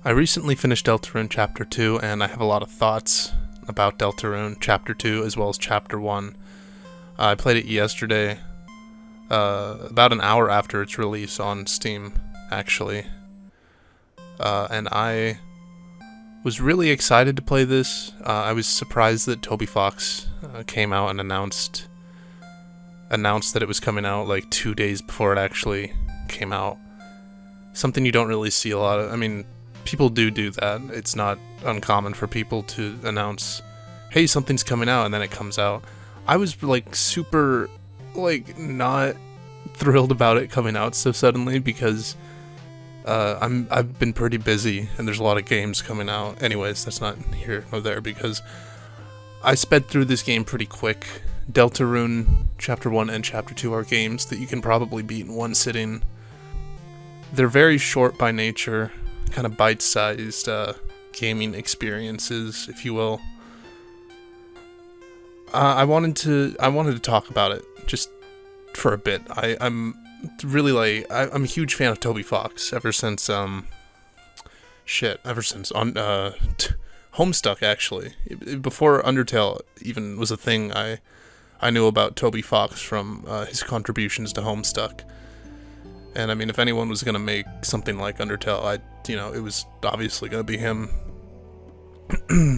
I recently finished Deltarune Chapter 2, and I have a lot of thoughts about Deltarune Chapter 2 as well as Chapter 1. I played it yesterday, about an hour after its release on Steam, actually. And I was really excited to play this. I was surprised that Toby Fox came out and announced that it was coming out like 2 days before it actually came out. Something you don't really see a lot of. I mean, people do that. It's not uncommon for people to announce, hey, something's coming out, and then it comes out. I was like super not thrilled about it coming out so suddenly because I've been pretty busy and there's a lot of games coming out. Anyways, that's not here nor there because I sped through this game pretty quick. Deltarune Chapter 1 and Chapter 2 are games that you can probably beat in one sitting. They're very short by nature, kind of bite-sized gaming experiences, if you will. I wanted to talk about it just for a bit. I'm a huge fan of Toby Fox ever since Homestuck, actually. Before Undertale even was a thing, I knew about Toby Fox from his contributions to Homestuck. And I mean, if anyone was gonna make something like Undertale, it was obviously gonna be him.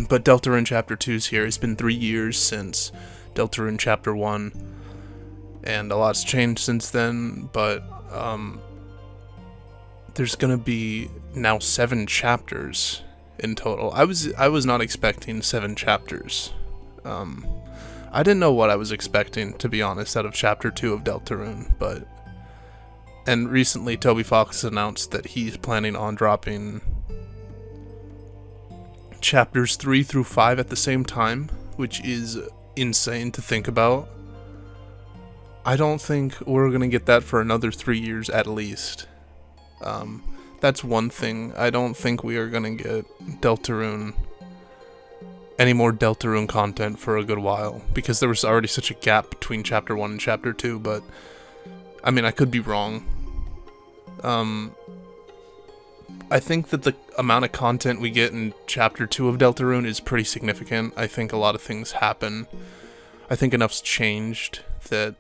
But Deltarune Chapter 2's here. It's been 3 years since Deltarune Chapter 1, and a lot's changed since then, but there's gonna be now 7 chapters in total. I was not expecting 7 chapters. I didn't know what I was expecting, to be honest, out of Chapter 2 of Deltarune, and recently Toby Fox announced that he's planning on dropping chapters 3 through 5 at the same time, which is insane to think about. I don't think we're gonna get that for another 3 years at least. That's one thing. I don't think we are gonna get any more Deltarune content for a good while, because there was already such a gap between Chapter 1 and Chapter 2, but I mean, I could be wrong. I think that the amount of content we get in Chapter 2 of Deltarune is pretty significant. I think a lot of things happen. I think enough's changed that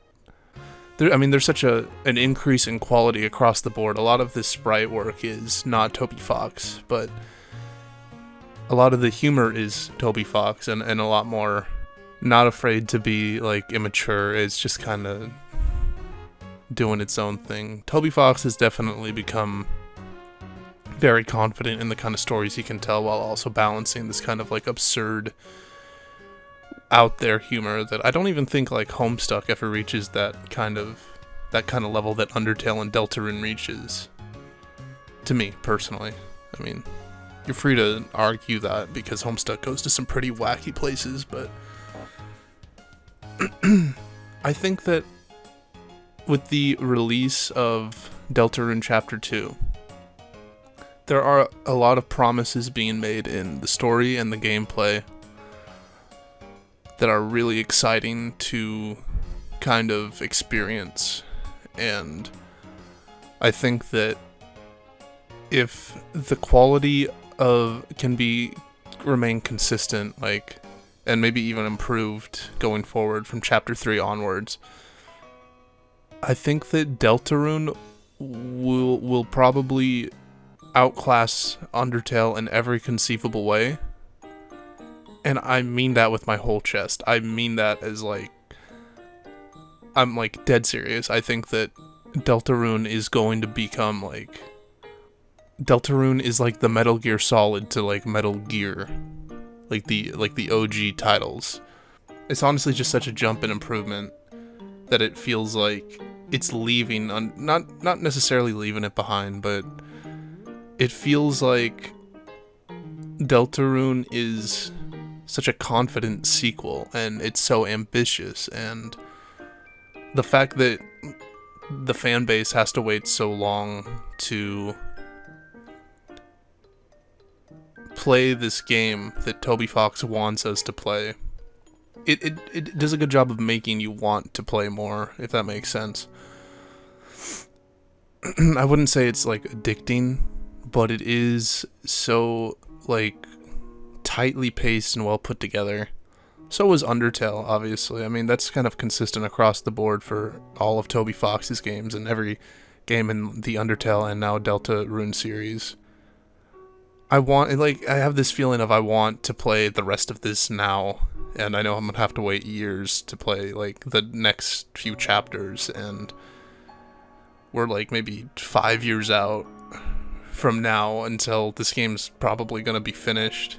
there's such an increase in quality across the board. A lot of this sprite work is not Toby Fox, but a lot of the humor is Toby Fox, and a lot more not afraid to be immature. It's just kind of doing its own thing. Toby Fox has definitely become very confident in the kind of stories he can tell while also balancing this kind of absurd out there humor that I don't even think Homestuck ever reaches that kind of level that Undertale and Deltarune reaches, to me personally. I mean, you're free to argue that because Homestuck goes to some pretty wacky places, but I think that with the release of Deltarune Chapter 2, there are a lot of promises being made in the story and the gameplay that are really exciting to kind of experience. And I think that if the quality can remain consistent, and maybe even improved going forward from Chapter 3 onwards, I think that Deltarune will probably outclass Undertale in every conceivable way. And I mean that with my whole chest. I mean that as I'm dead serious. I think that Deltarune is going to become Deltarune is the Metal Gear Solid to Metal Gear. The OG titles. It's honestly just such a jump in improvement that it feels like it's leaving, not necessarily leaving it behind, but it feels like Deltarune is such a confident sequel, and it's so ambitious, and the fact that the fan base has to wait so long to play this game that Toby Fox wants us to play, it does a good job of making you want to play more, if that makes sense. I wouldn't say it's addicting, but it is so, like, tightly paced and well put together. So was Undertale, obviously. I mean, that's kind of consistent across the board for all of Toby Fox's games and every game in the Undertale and now Deltarune series. I have this feeling of I want to play the rest of this now, and I know I'm gonna have to wait years to play, like, the next few chapters, and we're, like, maybe 5 years out from now until this game's probably gonna be finished.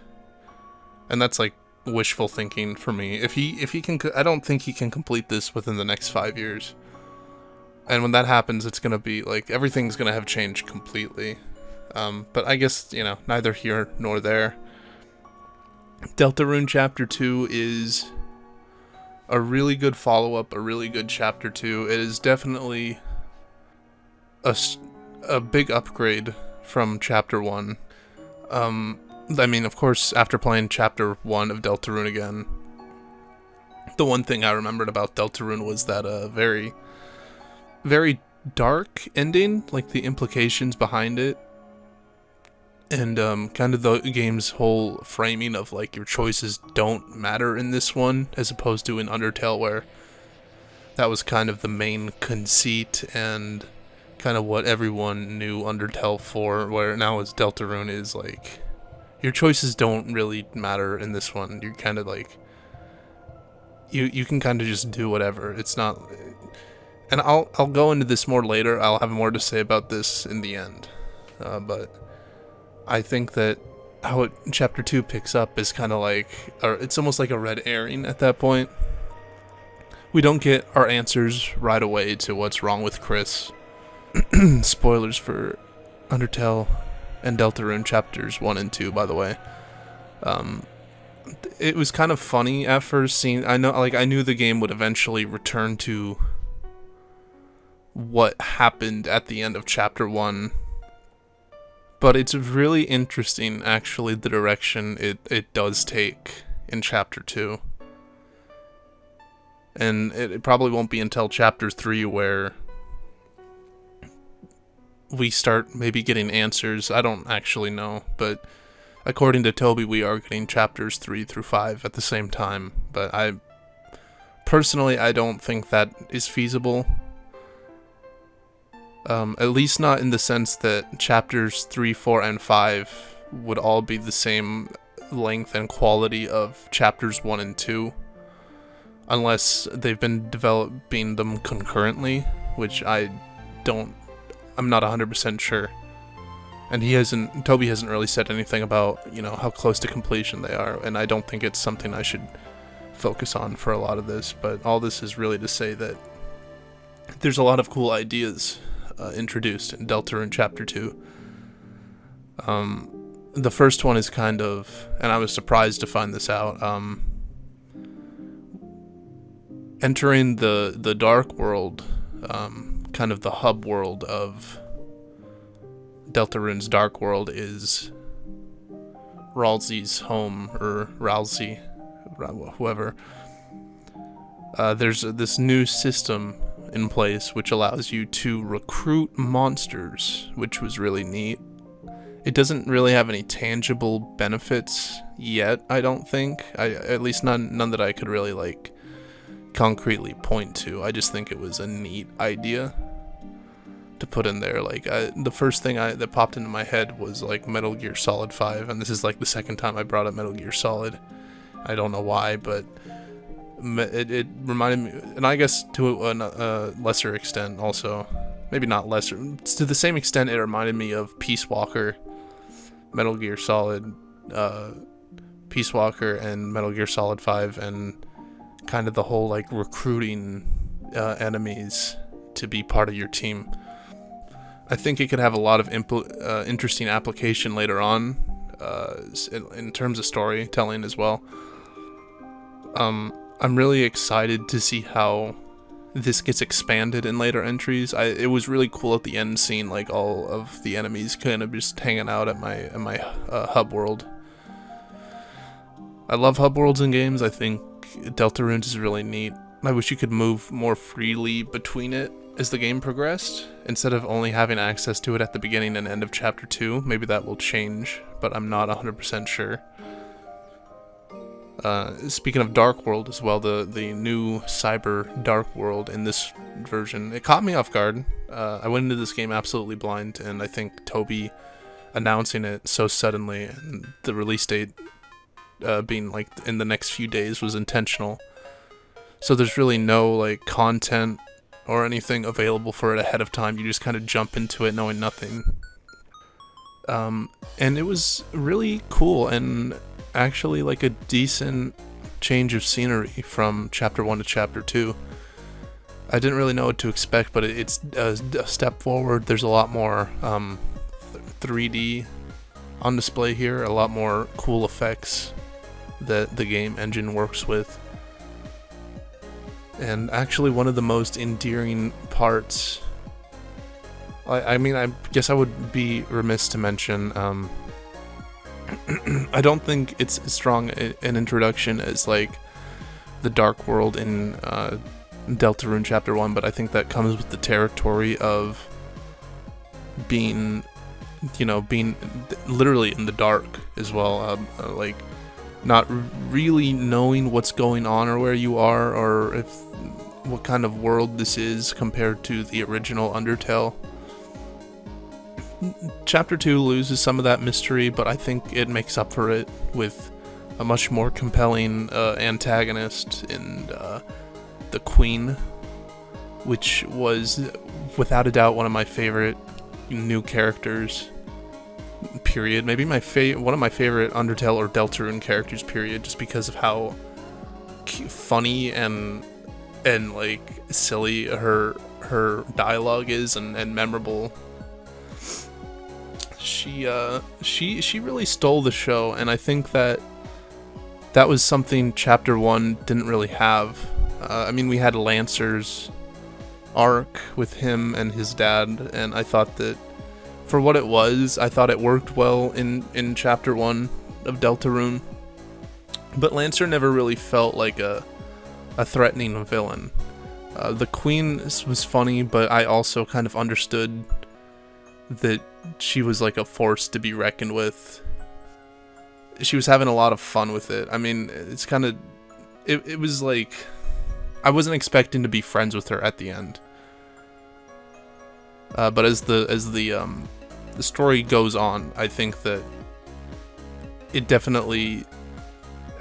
And that's, like, wishful thinking for me. If he can, I don't think he can complete this within the next 5 years. And when that happens, it's gonna be, like, everything's gonna have changed completely. But I guess, neither here nor there. Deltarune Chapter 2 is a really good follow-up, a really good Chapter 2. It is definitely a big upgrade from Chapter 1. I mean, of course, after playing Chapter 1 of Deltarune again, the one thing I remembered about Deltarune was that very, very dark ending, like the implications behind it. And kind of the game's whole framing of, like, your choices don't matter in this one, as opposed to in Undertale, where that was kind of the main conceit and kind of what everyone knew Undertale for, where now as Deltarune is, like, your choices don't really matter in this one. You're kind of like, you can kind of just do whatever. It's not, and I'll go into this more later. I'll have more to say about this in the end, but I think that how Chapter 2 picks up is kind of like, or it's almost like a red herring at that point. We don't get our answers right away to what's wrong with Chris. Spoilers for Undertale and Deltarune Chapters 1 and 2, by the way. It was kind of funny at first seeing, I knew the game would eventually return to what happened at the end of Chapter 1. But it's really interesting, actually, the direction it does take in Chapter 2. And it probably won't be until Chapter 3 where we start maybe getting answers. I don't actually know, but according to Toby, we are getting Chapters 3 through 5 at the same time. But personally, I don't think that is feasible. At least not in the sense that Chapters 3, 4, and 5 would all be the same length and quality of Chapters 1 and 2. Unless they've been developing them concurrently, which I'm not 100% sure. And Toby hasn't really said anything about, how close to completion they are, and I don't think it's something I should focus on for a lot of this, but all this is really to say that there's a lot of cool ideas introduced in Deltarune Chapter 2. The first one is kind of, and I was surprised to find this out, entering the dark world, kind of the hub world of Deltarune's dark world is Ralsei's home, or Ralsei, whoever. There's this new system in place which allows you to recruit monsters, which was really neat. It doesn't really have any tangible benefits yet, I don't think. At least none that I could really concretely point to. I just think it was a neat idea to put in there. The first thing that popped into my head was Metal Gear Solid 5, and this is the second time I brought up Metal Gear Solid. I don't know why, but it reminded me, and I guess to a lesser extent also, maybe not lesser, to the same extent it reminded me of Peace Walker, Metal Gear Solid, Peace Walker and Metal Gear Solid 5, and kind of the whole recruiting enemies to be part of your team. I think it could have a lot of interesting application later on, in terms of storytelling as well. I'm really excited to see how this gets expanded in later entries. It was really cool at the end seeing all of the enemies kind of just hanging out at my hub world. I love hub worlds in games. I think Deltarune is really neat. I wish you could move more freely between it as the game progressed, instead of only having access to it at the beginning and end of Chapter 2. Maybe that will change, but I'm not 100% sure. Speaking of Dark World as well, the new Cyber Dark World in this version, it caught me off guard. I went into this game absolutely blind, and I think Toby announcing it so suddenly and the release date being like in the next few days was intentional. So there's really no like content or anything available for it ahead of time. You just kind of jump into it knowing nothing. And it was really cool and actually like a decent change of scenery from Chapter 1 to Chapter 2. I didn't really know what to expect, but it's a step forward. There's a lot more 3D on display here, a lot more cool effects that the game engine works with. And actually one of the most endearing parts, I mean, I guess I would be remiss to mention, I don't think it's as strong an introduction as like the Dark World in Deltarune Chapter 1, but I think that comes with the territory of being literally in the dark as well, like not really knowing what's going on or where you are or what kind of world this is compared to the original Undertale. Chapter 2 loses some of that mystery, but I think it makes up for it with a much more compelling antagonist in the Queen, which was without a doubt one of my favorite new characters, period. Maybe one of my favorite Undertale or Deltarune characters, period, just because of how funny and like silly her dialogue is and memorable. She really stole the show, and I think that was something Chapter 1 didn't really have. I mean, we had Lancer's arc with him and his dad, and I thought that for what it was, I thought it worked well in Chapter 1 of Deltarune. But Lancer never really felt like a threatening villain. The Queen was funny, but I also kind of understood that she was like a force to be reckoned with. She was having a lot of fun with it. I mean, it's kind of... It was like... I wasn't expecting to be friends with her at the end. But as the story goes on, I think that it definitely...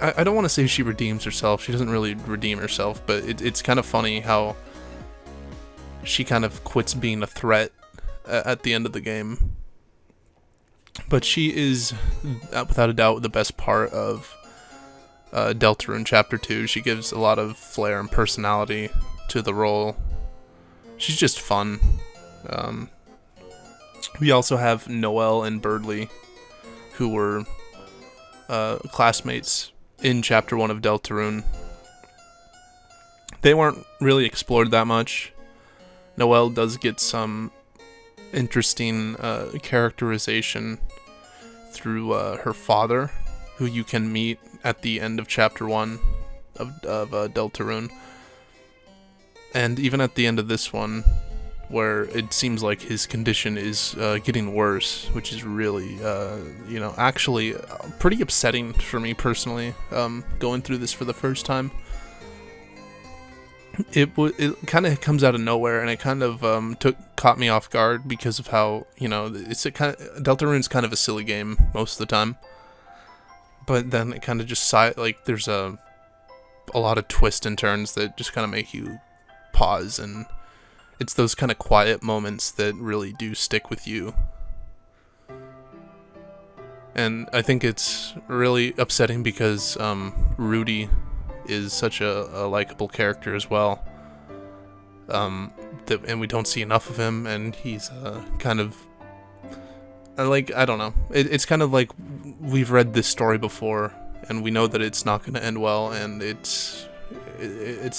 I don't want to say she redeems herself. She doesn't really redeem herself, but it's kind of funny how she kind of quits being a threat at the end of the game. But she is, without a doubt, the best part of Deltarune Chapter 2. She gives a lot of flair and personality to the role. She's just fun. We also have Noelle and Birdley, who were classmates in Chapter 1 of Deltarune. They weren't really explored that much. Noelle does get some interesting characterization through her father, who you can meet at the end of Chapter 1 of Deltarune. And even at the end of this one, where it seems like his condition is getting worse, which is really, actually pretty upsetting for me personally, going through this for the first time. It kind of comes out of nowhere, and it kind of caught me off guard because of how, Deltarune's kind of a silly game most of the time. But then it kind of just there's a lot of twists and turns that just kind of make you pause, and it's those kind of quiet moments that really do stick with you. And I think it's really upsetting because Rudy is such a likable character as well. And we don't see enough of him, and he's kind of I don't know. It's kind of like we've read this story before, and we know that it's not going to end well, and it's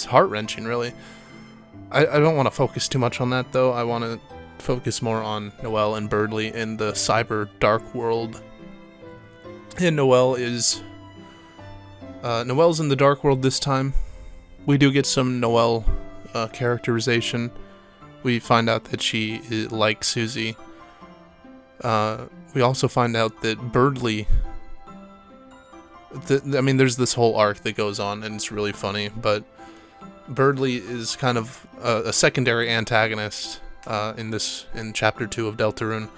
heart-wrenching, really. I don't want to focus too much on that, though. I want to focus more on Noelle and Birdley in the cyber dark world. And Noelle's in the dark world this time. We do get some Noelle characterization. We find out that she likes Susie. We also find out that Birdly... I mean, there's this whole arc that goes on, and it's really funny, but Birdly is kind of a secondary antagonist in Chapter 2 of Deltarune.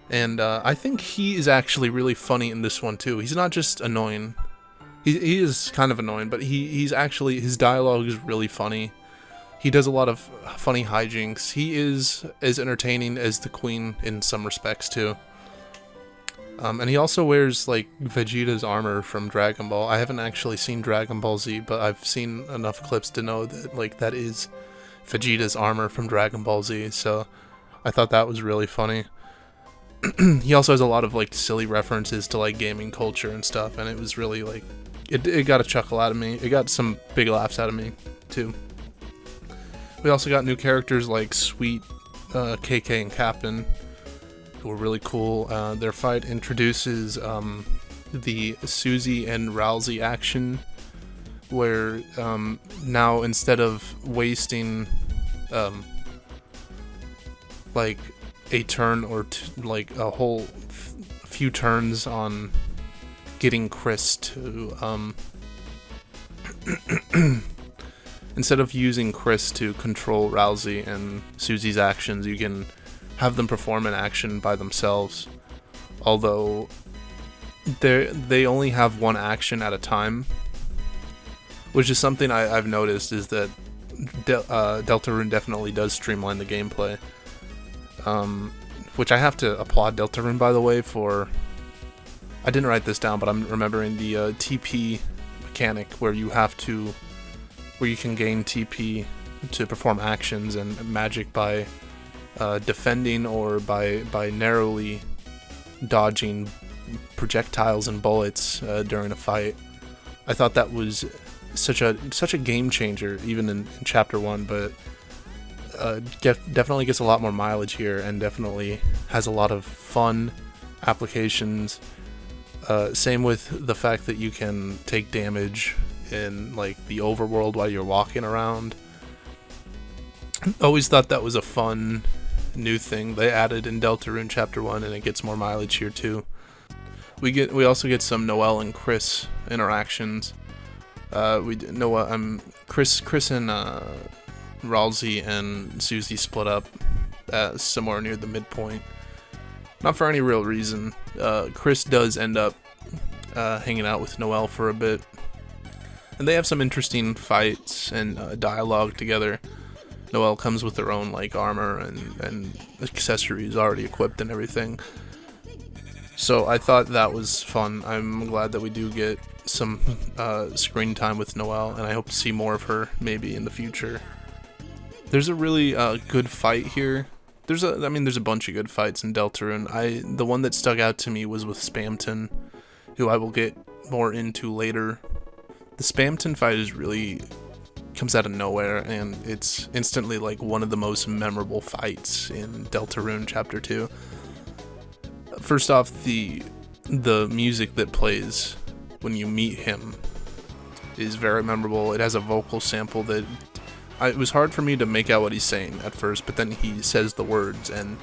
And I think he is actually really funny in this one too. He's not just annoying. He is kind of annoying, but he's actually, his dialogue is really funny. He does a lot of funny hijinks. He is as entertaining as the Queen in some respects too. And he also wears like Vegeta's armor from Dragon Ball. I haven't actually seen Dragon Ball Z, but I've seen enough clips to know that like that is Vegeta's armor from Dragon Ball Z. So I thought that was really funny. He also has a lot of like silly references to like gaming culture and stuff, and it was really like it got a chuckle out of me. It got some big laughs out of me too. We also got new characters like Sweet, KK, and Captain, who were really cool. Their fight introduces the Susie and Rousey action, where now instead of wasting like a turn or like a whole few turns on getting Chris to instead of using Chris to control Rousey and Susie's actions, you can have them perform an action by themselves. Although they only have one action at a time, which is something I've noticed, is that Deltarune definitely does streamline the gameplay. Which I have to applaud Deltarune, by the way, for... I didn't write this down, but I'm remembering the TP mechanic where you can gain TP to perform actions and magic by defending or by narrowly dodging projectiles and bullets during a fight. I thought that was such a game changer, even in Chapter 1, but definitely gets a lot more mileage here, and definitely has a lot of fun applications. Same with the fact that you can take damage in like the overworld while you're walking around. Always thought that was a fun new thing they added in Deltarune Chapter 1, and it gets more mileage here too. We also get some Noelle and Chris interactions. Chris and Rousey and Susie split up somewhere near the midpoint. Not for any real reason. Chris does end up hanging out with Noelle for a bit, and they have some interesting fights and dialogue together. Noelle comes with her own like armor and accessories already equipped and everything. So I thought that was fun. I'm glad that we do get some screen time with Noelle, and I hope to see more of her maybe in the future. There's a really good fight here. There's a bunch of good fights in Deltarune. The one that stuck out to me was with Spamton, who I will get more into later. The Spamton fight comes out of nowhere, and it's instantly like one of the most memorable fights in Deltarune Chapter 2. First off, the music that plays when you meet him is very memorable. It has a vocal sample that it was hard for me to make out what he's saying at first, but then he says the words and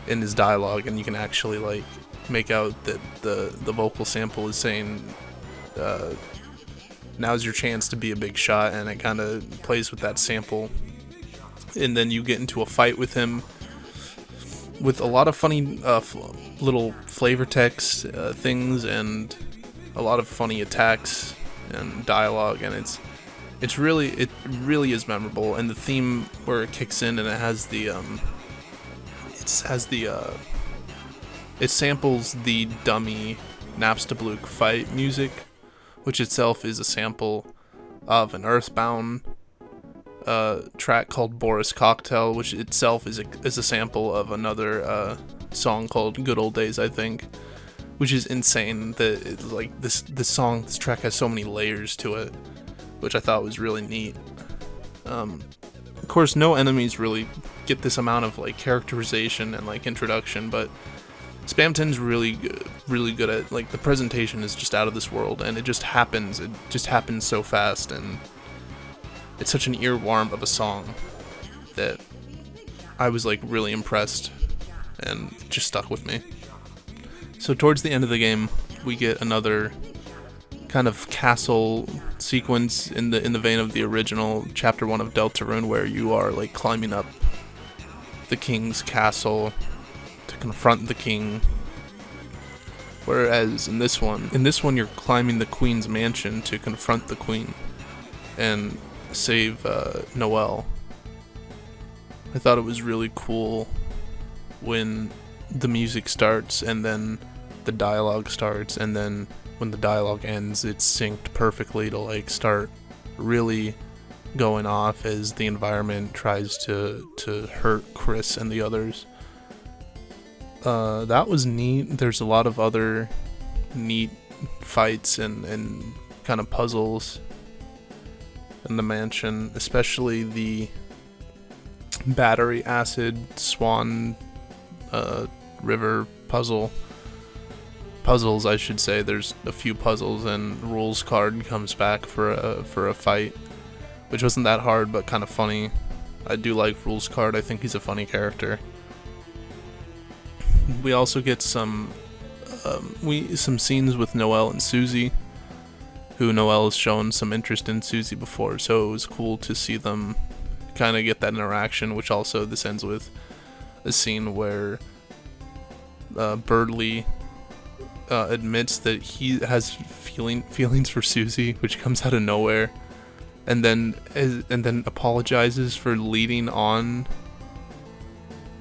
in his dialogue, and you can actually like make out that the vocal sample is saying now's your chance to be a big shot, and it kind of plays with that sample. And then you get into a fight with him with a lot of funny little flavor text things and a lot of funny attacks and dialogue, and it really is memorable. And the theme where it kicks in, and it samples the dummy Napstablook fight music, which itself is a sample of an Earthbound track called Boris Cocktail, which itself is a sample of another song called Good Old Days, I think, which is insane that this track has so many layers to it, which I thought was really neat. Of course, no enemies really get this amount of like characterization and like introduction, but Spamton's really good at like the presentation is just out of this world, and it just happens so fast, and it's such an earworm of a song that I was like really impressed and just stuck with me. So towards the end of the game, we get another kind of castle sequence in the vein of the original Chapter 1 of Deltarune, where you are like climbing up the king's castle to confront the king. Whereas in this one you're climbing the queen's mansion to confront the queen and save Noelle. I thought it was really cool when the music starts and then the dialogue starts, and then when the dialogue ends, it's synced perfectly to like start really going off as the environment tries to hurt Chris and the others. That was neat. There's a lot of other neat fights and kind of puzzles in the mansion, especially the battery acid swan river puzzles, I should say. There's a few puzzles, and rules card comes back for a fight, which wasn't that hard but kind of funny. I do like rules card. I think he's a funny character. We also get some scenes with Noelle and Susie, who Noelle has shown some interest in Susie before, so it was cool to see them kind of get that interaction, which also this ends with a scene where Birdley admits that he has feelings for Susie, which comes out of nowhere, and then apologizes for leading on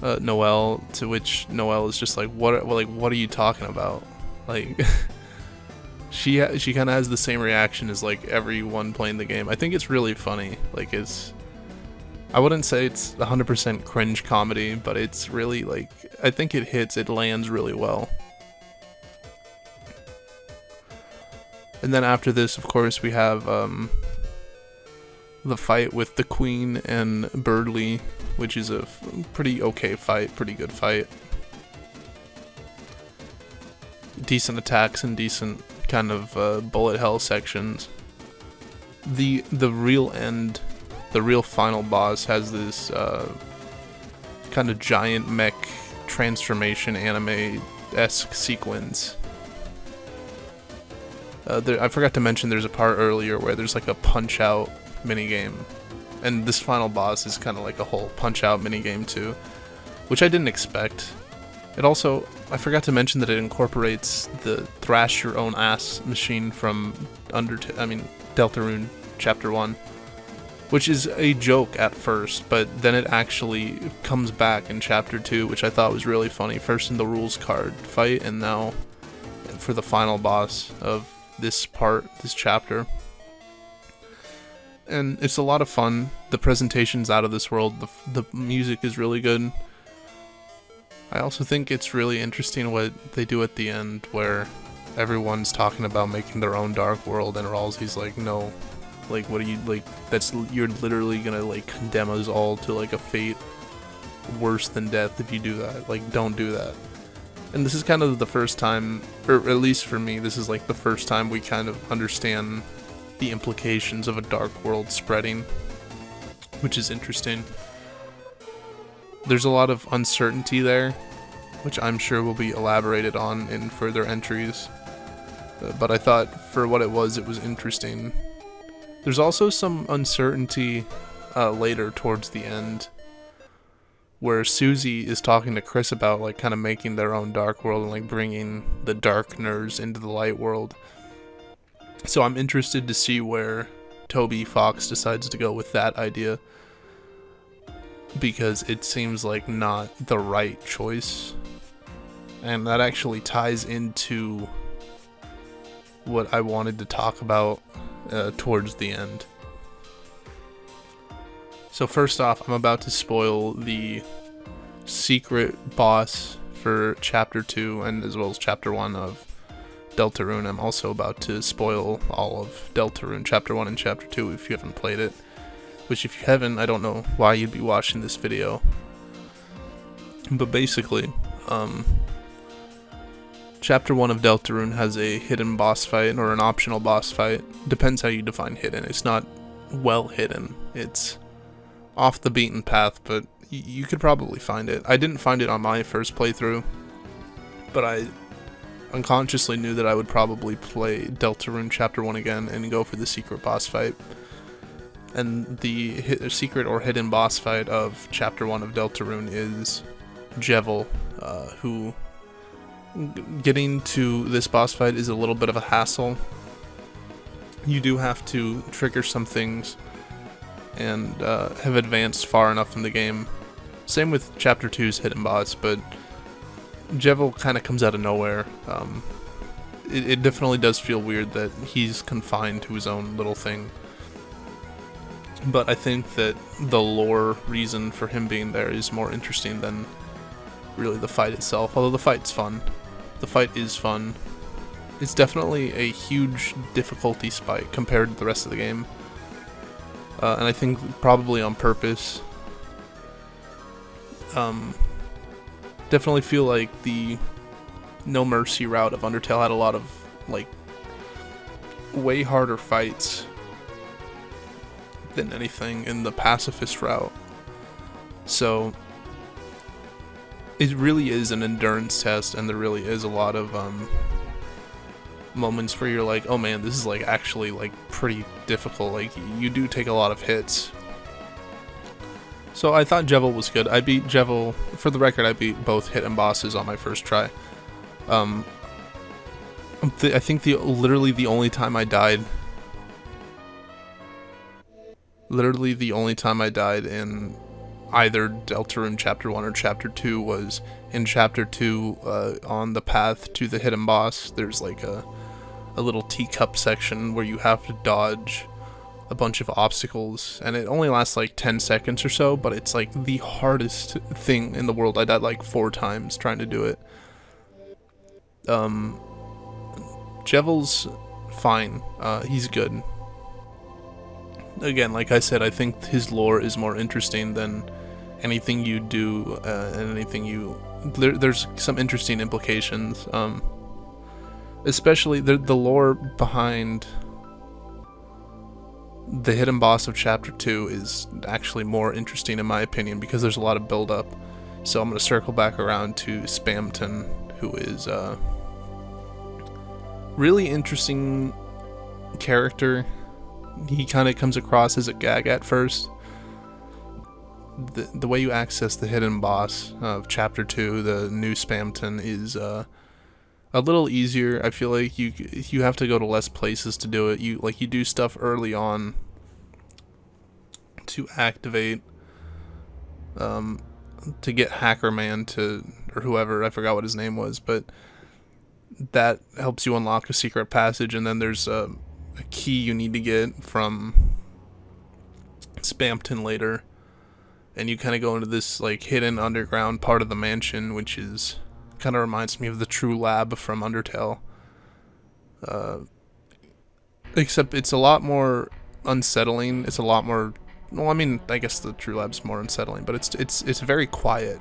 Noelle, to which Noelle is just like, what are you talking about? Like, she kind of has the same reaction as like everyone playing the game. I think it's really funny. Like, I wouldn't say it's 100% cringe comedy, but it's really like, I think it lands really well. And then after this, of course, we have the fight with the Queen and Birdley, which is a pretty okay fight, pretty good fight. Decent attacks and decent kind of bullet hell sections. The real end, the real final boss has this kind of giant mech transformation anime-esque sequence. I forgot to mention there's a part earlier where there's like a punch-out minigame, and this final boss is kind of like a whole punch-out minigame too, which I didn't expect. It also, I forgot to mention that it incorporates the thrash your own ass machine from Deltarune Chapter 1, which is a joke at first, but then it actually comes back in Chapter 2, which I thought was really funny. First in the rules card fight, and now for the final boss of this chapter. And it's a lot of fun. The presentation's out of this world. The music is really good. I also think it's really interesting what they do at the end, where everyone's talking about making their own dark world, and Ralsei's like, no, like, what are you, like, you're literally gonna like condemn us all to like a fate worse than death if you do that. Like, don't do that. And this is kind of the first time, or at least for me, this is like the first time we kind of understand the implications of a dark world spreading, which is interesting. There's a lot of uncertainty there, which I'm sure will be elaborated on in further entries, but I thought for what it was interesting. There's also some uncertainty later towards the end, where Susie is talking to Chris about like kind of making their own dark world and like bringing the darkners into the light world. So I'm interested to see where Toby Fox decides to go with that idea, because it seems like not the right choice, and that actually ties into what I wanted to talk about towards the end. So first off, I'm about to spoil the secret boss for Chapter 2 and as well as Chapter 1 of Deltarune. I'm also about to spoil all of Deltarune Chapter 1 and Chapter 2 if you haven't played it. Which, if you haven't, I don't know why you'd be watching this video. But basically, Chapter 1 of Deltarune has a hidden boss fight, or an optional boss fight. Depends how you define hidden. It's not well hidden. It's off the beaten path, but you could probably find it. I didn't find it on my first playthrough, but I unconsciously knew that I would probably play Deltarune Chapter 1 again and go for the secret boss fight. And the secret or hidden boss fight of Chapter 1 of Deltarune is Jevil, who getting to this boss fight is a little bit of a hassle. You do have to trigger some things and have advanced far enough in the game. Same with Chapter 2's hidden boss, but Jevil kind of comes out of nowhere. It definitely does feel weird that he's confined to his own little thing. But I think that the lore reason for him being there is more interesting than really the fight itself, although the fight's fun. The fight is fun. It's definitely a huge difficulty spike compared to the rest of the game. And I think probably on purpose. Definitely feel like the No Mercy route of Undertale had a lot of, like, way harder fights than anything in the pacifist route. So it really is an endurance test, and there really is a lot of moments where you're like, oh man, this is like actually like pretty difficult. Like, you do take a lot of hits. So I thought Jevil was good. I beat Jevil, for the record, I beat both hidden bosses on my first try. I think literally the only time I died in either Deltarune Chapter 1 or Chapter 2 was in Chapter 2, on the path to the hidden boss. There's like a little teacup section where you have to dodge a bunch of obstacles, and it only lasts like 10 seconds or so, but it's like the hardest thing in the world. I died like 4 times trying to do it. Jevil's fine. He's good. Again, like I said, I think his lore is more interesting than anything you do, and anything you... There's some interesting implications, especially the lore behind the hidden boss of Chapter 2 is actually more interesting in my opinion, because there's a lot of build-up. So I'm going to circle back around to Spamton, who is a really interesting character. He kind of comes across as a gag at first. The way you access the hidden boss of Chapter 2, the new Spamton, is a little easier. I feel like you have to go to less places to do it. You do stuff early on to activate, to get Hacker Man to, or whoever, I forgot what his name was, but that helps you unlock a secret passage, and then there's a key you need to get from Spamton later, and you kind of go into this like hidden underground part of the mansion, which is kind of reminds me of the True Lab from Undertale, except it's a lot more unsettling. It's a lot more, well, I mean, I guess the True Lab's more unsettling, but it's very quiet.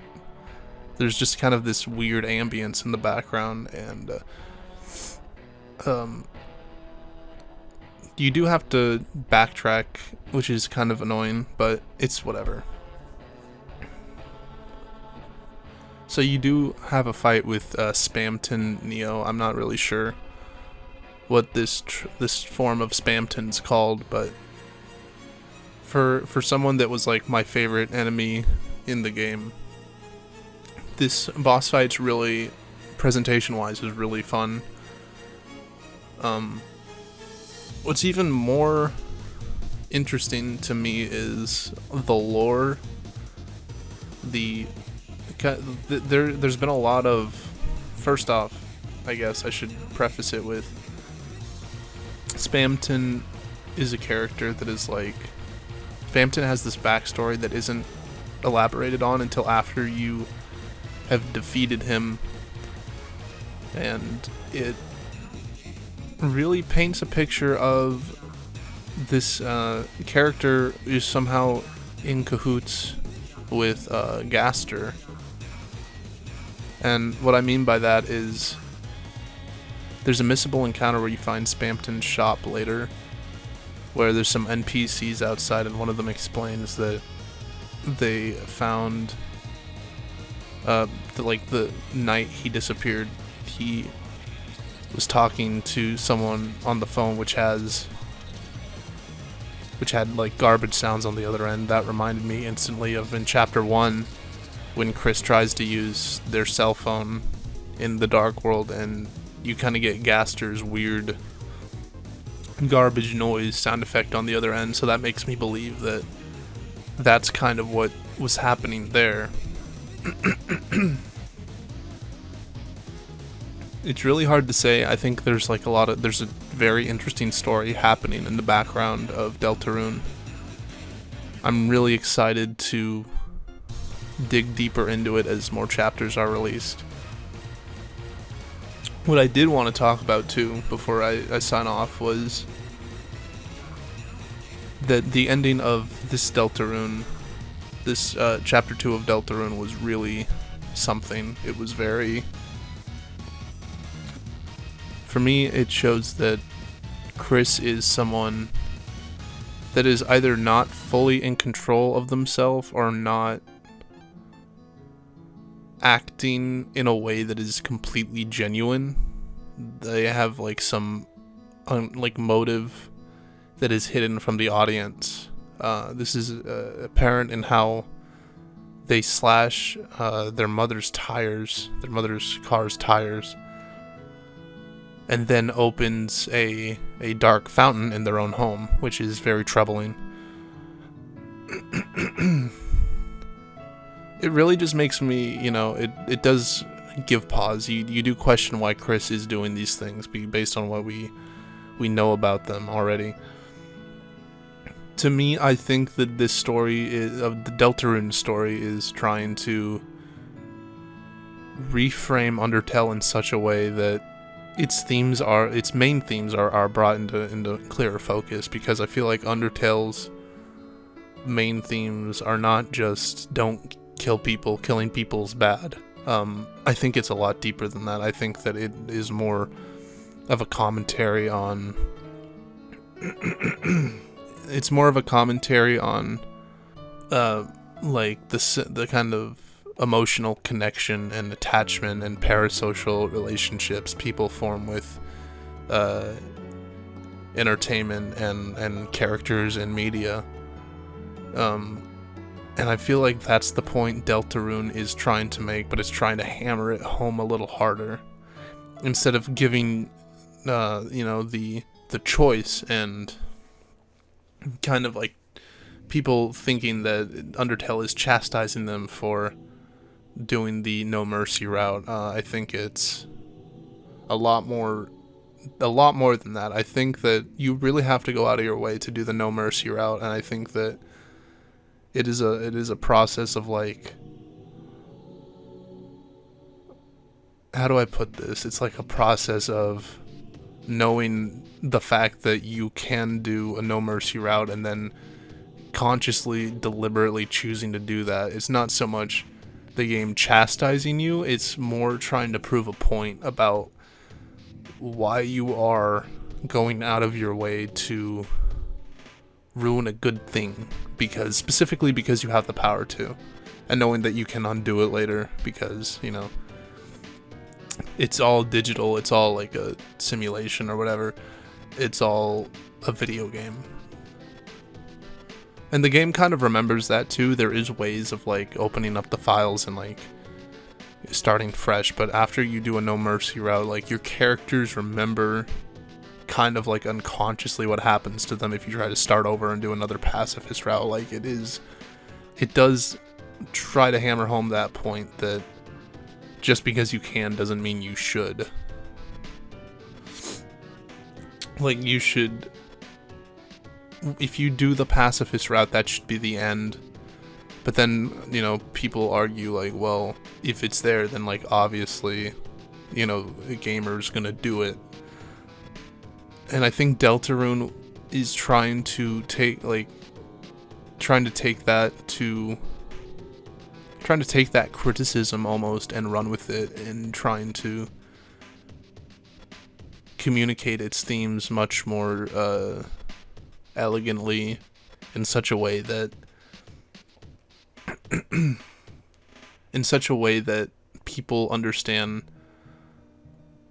There's just kind of this weird ambience in the background, and you do have to backtrack, which is kind of annoying, but it's whatever. So you do have a fight with Spamton Neo. I'm not really sure what this form of Spamton's called, but for someone that was like my favorite enemy in the game, this boss fight's really, presentation-wise, is really fun. What's even more interesting to me is the lore. There's been a lot of... First off, I guess I should preface it with, Spamton is a character that is like... Spamton has this backstory that isn't elaborated on until after you have defeated him, and it really paints a picture of this character is somehow in cahoots with Gaster. And what I mean by that is there's a missable encounter where you find Spamton's shop later, where there's some NPCs outside, and one of them explains that they found the night he disappeared, he was talking to someone on the phone which had like garbage sounds on the other end. That reminded me instantly of in chapter 1 when Chris tries to use their cell phone in the dark world, and you kind of get Gaster's weird garbage noise sound effect on the other end. So that makes me believe that that's kind of what was happening there. It's really hard to say. I think there's a very interesting story happening in the background of Deltarune. I'm really excited to dig deeper into it as more chapters are released. What I did want to talk about too, before I sign off, was that the ending of this Deltarune, this chapter 2 of Deltarune, was really something. It was very... For me, it shows that Chris is someone that is either not fully in control of themselves or not acting in a way that is completely genuine. They have like some motive that is hidden from the audience. This is apparent in how they slash their mother's car's tires, and then opens a dark fountain in their own home, which is very troubling. It really just makes me, it does give pause. You do question why Chris is doing these things based on what we know about them already. To me, I think that this story of the Deltarune story is trying to reframe Undertale in such a way that its main themes are brought into clearer focus, because I feel like Undertale's main themes are not just don't kill people, killing people's bad. I think it's a lot deeper than that. I think that it is more of a commentary on it's more of a commentary on the kind of emotional connection and attachment and parasocial relationships people form with entertainment and characters in media. And I feel like that's the point Deltarune is trying to make, but it's trying to hammer it home a little harder. Instead of giving the choice and kind of like people thinking that Undertale is chastising them for doing the no mercy route. I think it's a lot more than that. I think that you really have to go out of your way to do the no mercy route, and I think that it is a process of like, how do I put this? It's like a process of knowing the fact that you can do a no mercy route and then consciously, deliberately choosing to do that. It's not so much the game chastising you, it's more trying to prove a point about why you are going out of your way to ruin a good thing, specifically because you have the power to, and knowing that you can undo it later because, it's all digital, it's all like a simulation or whatever, it's all a video game. And the game kind of remembers that too. There is ways of like opening up the files and like starting fresh, but after you do a no mercy route, like your characters remember kind of like unconsciously what happens to them if you try to start over and do another pacifist route. Like it does try to hammer home that point that just because you can doesn't mean you should. Like you should, if you do the pacifist route, that should be the end. But then, people argue like, well, if it's there, then like obviously, the gamer's gonna do it. And I think Deltarune is trying to take that criticism almost and run with it, and trying to communicate its themes much more elegantly in such a way that in such a way that people understand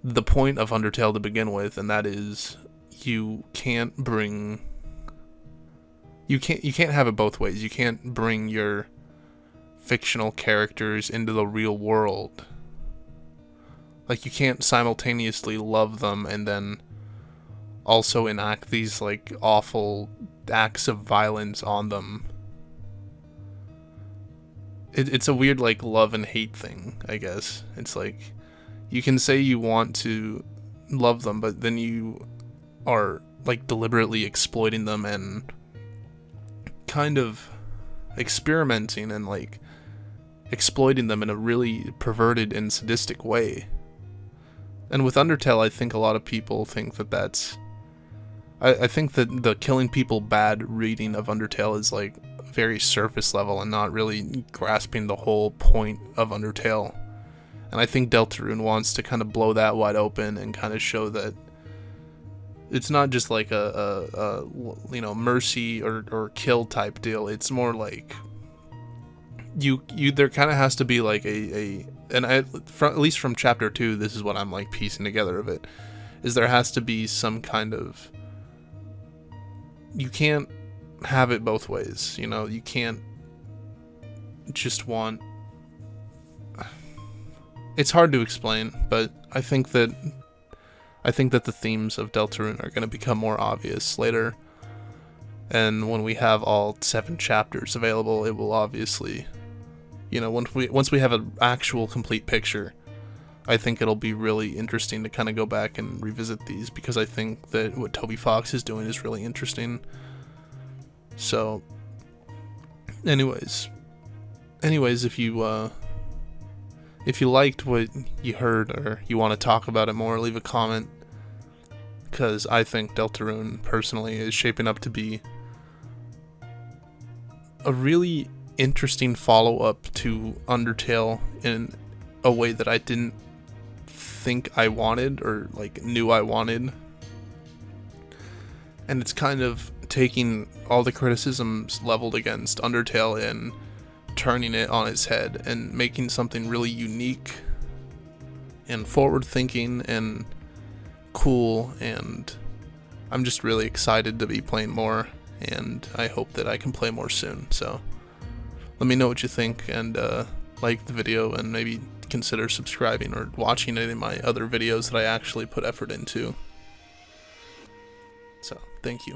the point of Undertale to begin with, and that is you can't have it both ways. You can't bring your fictional characters into the real world. Like, you can't simultaneously love them and then also enact these, like, awful acts of violence on them. It's a weird, like, love and hate thing, I guess. It's like, you can say you want to love them, but then you are, like, deliberately exploiting them and kind of experimenting and, like, exploiting them in a really perverted and sadistic way. And with Undertale, I think a lot of people think that that's... I think that the killing people bad reading of Undertale is, like, very surface level and not really grasping the whole point of Undertale. And I think Deltarune wants to kind of blow that wide open and kind of show that it's not just like a mercy or kill type deal. It's more like there kind of has to be like at least from chapter 2, this is what I'm like piecing together of it, is there has to be some kind of, you can't have it both ways, you can't just want, it's hard to explain, but I think that the themes of Deltarune are going to become more obvious later, and when we have all 7 chapters available, it will obviously, once we have an actual complete picture, I think it'll be really interesting to kind of go back and revisit these, because I think that what Toby Fox is doing is really interesting. So, anyways, if you liked what you heard or you want to talk about it more, leave a comment, because I think Deltarune, personally, is shaping up to be a really interesting follow-up to Undertale in a way that I didn't think I wanted, or like knew I wanted. And it's kind of taking all the criticisms leveled against Undertale and turning it on its head and making something really unique and forward-thinking and cool, and I'm just really excited to be playing more, and I hope that I can play more soon. So let me know what you think, and like the video, and maybe consider subscribing or watching any of my other videos that I actually put effort into. So thank you.